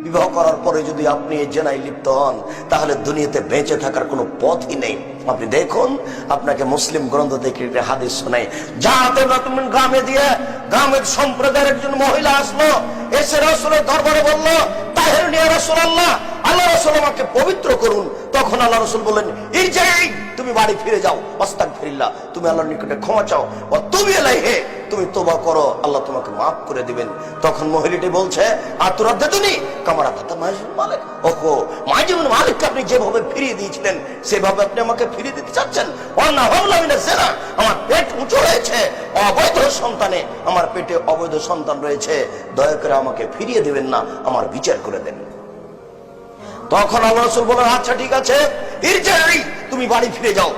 বিবাহ করার পরে যদি আপনি এই জেনায় লিপ্ত হন তাহলে দুনিয়াতে বেঁচে থাকার কোনো পথই নেই। আপনি দেখুন, আপনাকে মুসলিম গ্রন্থ থেকে একটা হাদিস শোনাই। যাতে তুমি গ্রামে দিয়ে গ্রামের সম্প্রদায়ের একজন মহিলা আসলো, এসে রাসূলের দরবারে বলল, তাহেরুনি ইয়া রাসূলুল্লাহ, আল্লাহ রাসূল আমাকে পবিত্র করুন। তখন আল্লাহ রাসূল বললেন, ইরজিই, তুমি বাড়ি ফিরে যাও, আস্তাগফিরুল্লাহ, তুমি আল্লাহর নিকটে ক্ষমা চাও, ওয়া তুবি ইলাইহি, তুমি তওবা করো, আল্লাহ তোমাকে maaf করে দিবেন। তখন মহিলাটি বলছে, আতুরাদ্দাতুনি কামারা তাতা মাইজুল মালিক, ওহো মাইজুল মালিককে আপনি যেভাবে ফিরিয়ে দিয়েছিলেন সেভাবে আপনি আমাকে ফিরিয়ে দিতে চাচ্ছেন? ওয়ানা হাওলা মিনাজ জিনা, আমার পেট উঁচু হয়েছে, অবৈধ সন্তানে আমার পেটে অবৈধ সন্তান রয়েছে, দয়া করে আমাকে ফিরিয়ে দিবেন না, আমার বিচার করে দেন। তখন আল্লাহ রাসূল বলেন, আচ্ছা ঠিক আছে, ইরজিই, তুমি বাড়ি ফিরে যাও,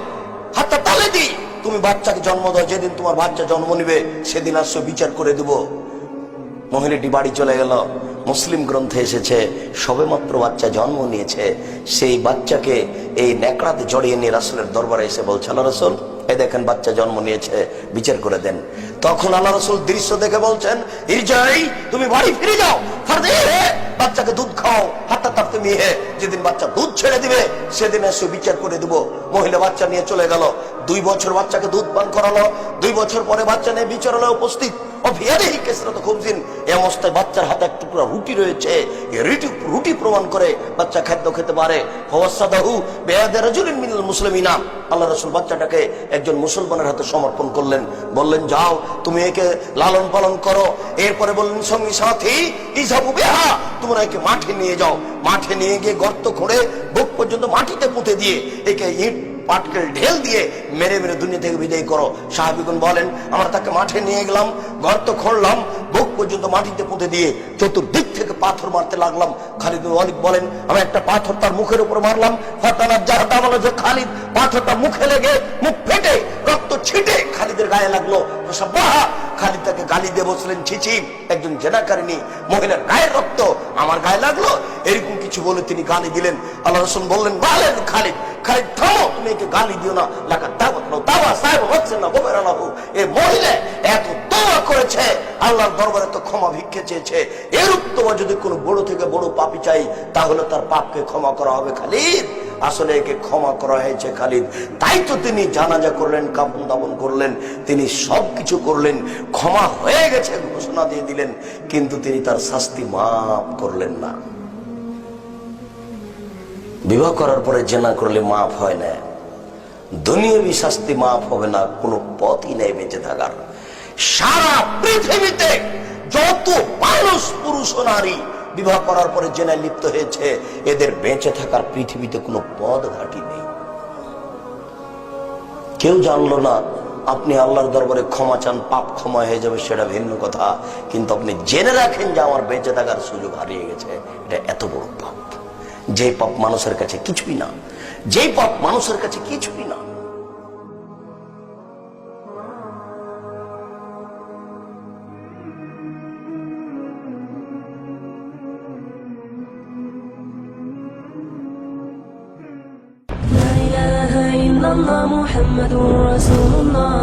হাত্তা তালিদি, তুমি বাচ্চাকে জন্ম দাও, যেদিন তোমার বাচ্চা জন্ম নিবে সেদিন আসো, বিচার করে দেব। মহিলাটি বাড়ি চলে গেল। মুসলিম গ্রন্থে এসেছে সবেমাত্র বাচ্চা জন্ম নিয়েছে, সেই বাচ্চাকে এই নেকড়াতে জড়িয়ে নিয়ে রাসূলের দরবারে এসে বলছে, আল্লাহ রাসূল, এই দেখেন বাচ্চা জন্ম নিয়েছে, বিচার করে দেন। তখন আল্লাহ রাসূল দৃশ্য দেখে বলছেন, ইরজিই, তুমি বাড়ি ফিরে যাও, ফারদিহি, বাচ্চাকে দুধ খাও, হাত্তা তাফতিমিহি, যেদিন বাচ্চা দুধ ছেড়ে দিবে সেদিন এসে বিচার করে দেব। মহিলা বাচ্চা নিয়ে চলে গেল। 2 বছর বাচ্চাকে দুধ পান করালো। 2 বছর পরে বাচ্চা নিয়ে বিচারালয়ে উপস্থিত। অভিয়াদিহি কেসরাত খুবজিন, এই অবস্থায় বাচ্চার হাতে এক টুকরা রুটি রয়েছে। এই রুটি প্রমাণ করে বাচ্চা খাদ্য খেতে পারে। ফাওয়াসাদাহু বিয়াদি রাজুলিন মিনাল মুসলিমিনা, আল্লাহ রাসূল বাচ্চাটাকে একজন মুসলমানের হাতে সমর্পণ করলেন। বললেন, যাও তুমি একে লালন পালন করো। এরপরে বললেন, সঙ্গী সাথী, ইযহাবু বিহা, তোমরা একে মাঠে নিয়ে যাও। মাঠে নিয়ে গিয়ে গর্ত করে বুক পর্যন্ত মাটিতে পুঁতে দিয়ে একে ইট পাটকেল ঢেল দিয়ে মেরে মেরে দুনিয়া থেকে বিদায় করো। সাহাবীগণ বলেন, আমরা তাকে মাঠে নিয়ে গেলাম, গর্ত খুঁড়লাম, বুক পর্যন্ত মাটিতে পুঁতে দিয়ে চতুর্দিক থেকে পাথর মারতে লাগলাম। খালিদ বিন ওয়ালিদ বলেন, আমি একটা পাথর তার মুখের উপর মারলাম, ফাতানাজ্জাহাতা, বলে যে খালিদ পাথরটা মুখে লেগে মুখ ফেটে রক্ত ছিটে খালিদের গায়ে লাগলো। সাব্বাহা, খালিদ তাকে গালি দিয়ে বলছিলেন, ছিছি, একজন জেনাকারিনী মহিলার গায়ের রক্ত আমার গায়ে লাগলো, এরকম কিছু বলে তিনি গালি দিলেন। আল্লাহ রাসূল বললেন, বলেন খালিদ, খালিদ থামো, তুমি একে গালি দিও না, লাগা তাওবা সাহেব হচ্ছে না গোবের আল্লাহ। এই মহিলা এত তওবা করেছে, আল্লাহর দরবারে তো ক্ষমা ভিক্ষে চেয়েছে, এরূপ তওবা যদি কোনো বড় থেকে বড় পাপী চাই তাহলে তার পাপকে ক্ষমা করা হবে। খালিদ, আসলে একে ক্ষমা করা হয়েছে খালিদ, তাই তো তিনি জানাজা করলেন, কাফন দাফন করলেন, তিনি সবকিছু করলেন, ক্ষমা হয়ে গেছে ঘোষণা দিয়ে দিলেন, কিন্তু তিনি তার শাস্তি মাফ করলেন না। বিবাহ করার পরে জেনা করলে মাফ হয় না, দুনিয়াবি শাস্তি মাফ হবে না, কোনো পথই নেই বেঁচে থাকার। সারা পৃথিবীতে যত মানুষ, পুরুষ ও নারী বিবাহ করার পরে জেনায় লিপ্ত হয়েছে, এদের বেঁচে থাকার পৃথিবীতে কোনো পথ ঘাটি নেই। কেউ জানলো না, আপনি আল্লাহর দরবারে ক্ষমা চান, পাপ ক্ষমা হয়ে যাবে, সেটা ভিন্ন কথা, কিন্তু আপনি জেনে রাখেন যে আমার বেঁচে থাকার সুযোগ হারিয়ে গেছে, এটা এত বড় পাপ। যে পাপ মানুষের কাছে কিছুই না, যে পাপ মানুষের কাছে কিছুই না। لا إله إلا الله محمد رسول الله